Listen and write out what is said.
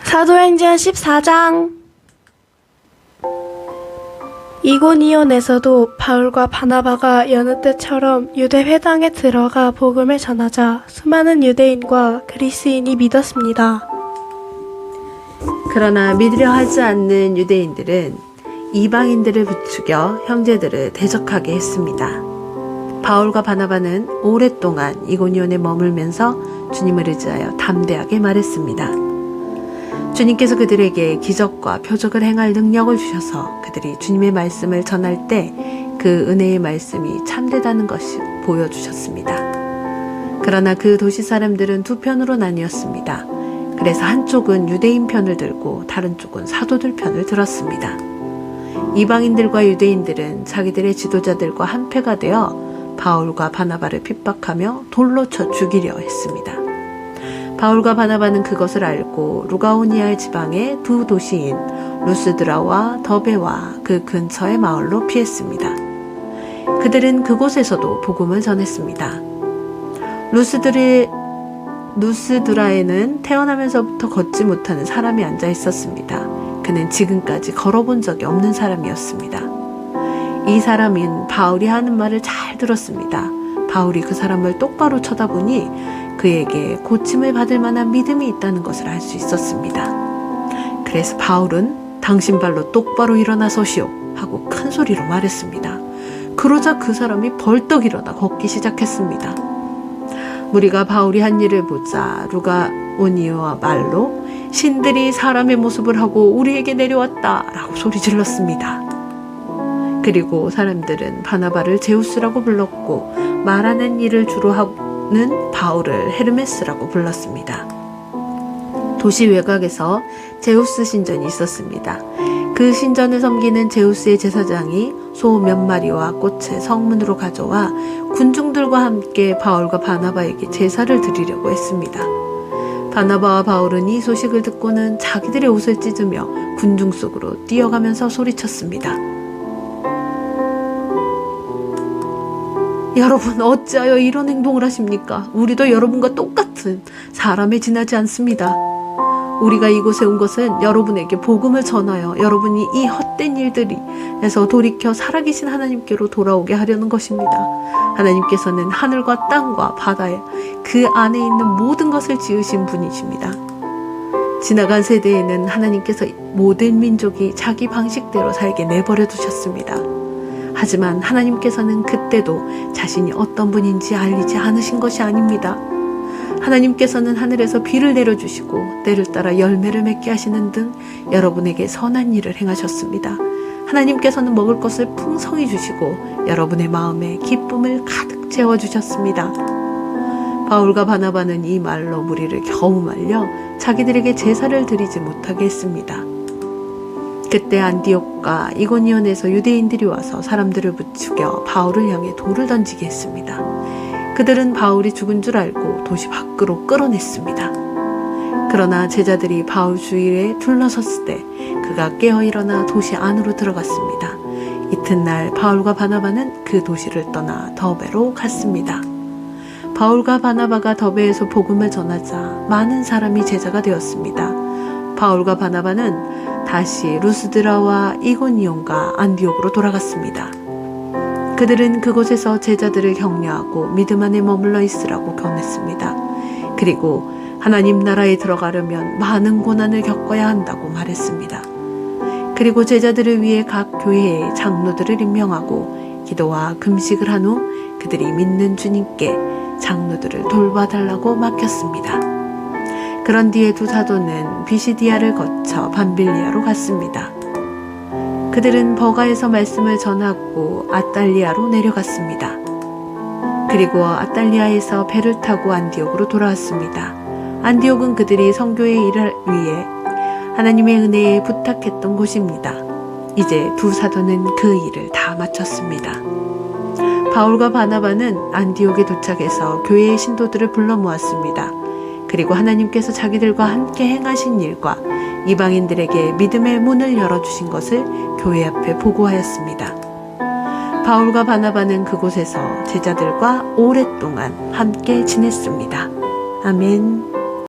사도행전 14장. 이고니온에서도 바울과 바나바가 여느 때처럼 유대 회당에 들어가 복음을 전하자 수많은 유대인과 그리스인이 믿었습니다. 그러나 믿으려 하지 않는 유대인들은 이방인들을 부추겨 형제들을 대적하게 했습니다. 바울과 바나바는 오랫동안 이고니온에 머물면서 주님을 의지하여 담대하게 말했습니다. 주님께서 그들에게 기적과 표적을 행할 능력을 주셔서 그들이 주님의 말씀을 전할 때 그 은혜의 말씀이 참되다는 것을 보여주셨습니다. 그러나 그 도시 사람들은 두 편으로 나뉘었습니다. 그래서 한쪽은 유대인 편을 들고 다른 쪽은 사도들 편을 들었습니다. 이방인들과 유대인들은 자기들의 지도자들과 한패가 되어 바울과 바나바를 핍박하며 돌로 쳐 죽이려 했습니다. 바울과 바나바는 그것을 알고 루가오니아 지방의 두 도시인 루스드라와 더베와 그 근처의 마을로 피했습니다. 그들은 그곳에서도 복음을 전했습니다. 루스드라에는 태어나면서부터 걷지 못하는 사람이 앉아 있었습니다. 그는 지금까지 걸어본 적이 없는 사람이었습니다. 이 사람은 바울이 하는 말을 잘 들었습니다. 바울이 그 사람을 똑바로 쳐다보니 그에게 고침을 받을 만한 믿음이 있다는 것을 알 수 있었습니다. 그래서 바울은 당신 발로 똑바로 일어나서시오 하고 큰 소리로 말했습니다. 그러자 그 사람이 벌떡 일어나 걷기 시작했습니다. 무리가 바울이 한 일을 보자 루가오니아 말로 신들이 사람의 모습을 하고 우리에게 내려왔다 라고 소리 질렀습니다. 그리고 사람들은 바나바를 제우스라고 불렀고 말하는 일을 주로 하는 바울을 헤르메스라고 불렀습니다. 도시 외곽에서 제우스 신전이 있었습니다. 그 신전을 섬기는 제우스의 제사장이 소 몇 마리와 꽃을 성문으로 가져와 군중들과 함께 바울과 바나바에게 제사를 드리려고 했습니다. 바나바와 바울은 이 소식을 듣고는 자기들의 옷을 찢으며 군중 속으로 뛰어가면서 소리쳤습니다. 여러분, 어찌하여 이런 행동을 하십니까? 우리도 여러분과 똑같은 사람에 지나지 않습니다. 우리가 이곳에 온 것은 여러분에게 복음을 전하여 여러분이 이 헛된 일들에서 돌이켜 살아계신 하나님께로 돌아오게 하려는 것입니다. 하나님께서는 하늘과 땅과 바다에 그 안에 있는 모든 것을 지으신 분이십니다. 지나간 세대에는 하나님께서 모든 민족이 자기 방식대로 살게 내버려 두셨습니다. 하지만 하나님께서는 그때도 자신이 어떤 분인지 알리지 않으신 것이 아닙니다. 하나님께서는 하늘에서 비를 내려주시고 때를 따라 열매를 맺게 하시는 등 여러분에게 선한 일을 행하셨습니다. 하나님께서는 먹을 것을 풍성히 주시고 여러분의 마음에 기쁨을 가득 채워주셨습니다. 바울과 바나바는 이 말로 무리를 겨우 말려 자기들에게 제사를 드리지 못하게 했습니다. 그때 안디옥과 이고니온에서 유대인들이 와서 사람들을 부추겨 바울을 향해 돌을 던지게 했습니다. 그들은 바울이 죽은 줄 알고 도시 밖으로 끌어냈습니다. 그러나 제자들이 바울 주위에 둘러섰을 때 그가 깨어 일어나 도시 안으로 들어갔습니다. 이튿날 바울과 바나바는 그 도시를 떠나 더베로 갔습니다. 바울과 바나바가 더베에서 복음을 전하자 많은 사람이 제자가 되었습니다. 바울과 바나바는 다시 루스드라와 이고니온과 안디옥으로 돌아갔습니다. 그들은 그곳에서 제자들을 격려하고 믿음 안에 머물러 있으라고 권했습니다. 그리고 하나님 나라에 들어가려면 많은 고난을 겪어야 한다고 말했습니다. 그리고 제자들을 위해 각 교회에 장로들을 임명하고 기도와 금식을 한 후 그들이 믿는 주님께 장로들을 돌봐달라고 맡겼습니다. 그런 뒤에 두 사도는 비시디아를 거쳐 밤빌리아로 갔습니다. 그들은 버가에서 말씀을 전하고 아탈리아로 내려갔습니다. 그리고 아탈리아에서 배를 타고 안디옥으로 돌아왔습니다. 안디옥은 그들이 선교의 일을 위해 하나님의 은혜에 부탁했던 곳입니다. 이제 두 사도는 그 일을 다 마쳤습니다. 바울과 바나바는 안디옥에 도착해서 교회의 신도들을 불러 모았습니다. 그리고 하나님께서 자기들과 함께 행하신 일과 이방인들에게 믿음의 문을 열어주신 것을 교회 앞에 보고하였습니다. 바울과 바나바는 그곳에서 제자들과 오랫동안 함께 지냈습니다. 아멘.